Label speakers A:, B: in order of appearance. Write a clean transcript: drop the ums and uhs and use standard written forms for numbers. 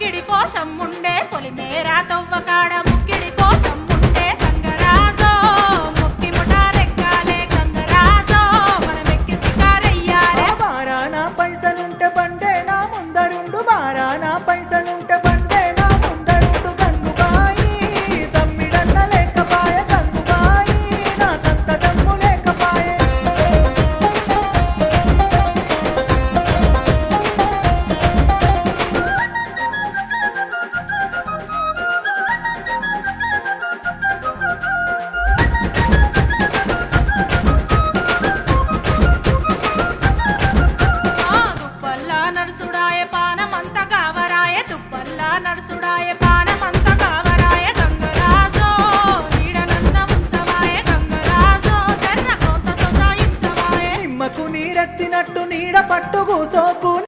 A: ముక్కిడి కోసం ఉండే పొలిమేరా తవ్వకాడ ముక్కిడి కోసం ఉండే గంగరాజో ముక్కి ముఠారెక్కాలే గంగరాజో మనమెక్కి షికారయ్యాలే
B: బారానా పైసలుంటే బండే నా ముందరుండు బారానా పైసలుంటే బండే నా ముందరుండు గంగుబాయి తమ్మిడన్న లేకపాయ గంగుబాయి నాకంత దమ్ము లేకపాయే
A: దుప్పల్లా నడుసుడాయ పానమంత కావరాయ దుప్పల్లా నడుసుడాయ పానమంత కావరాయ గంగరాజో నీడనన్న ఉంచవాయ గంగరాజో జర్ర కొంత సొంతాయించవాయ
B: నిమ్మకు నీరెత్తినట్టు నీడ పట్టు కూసోకు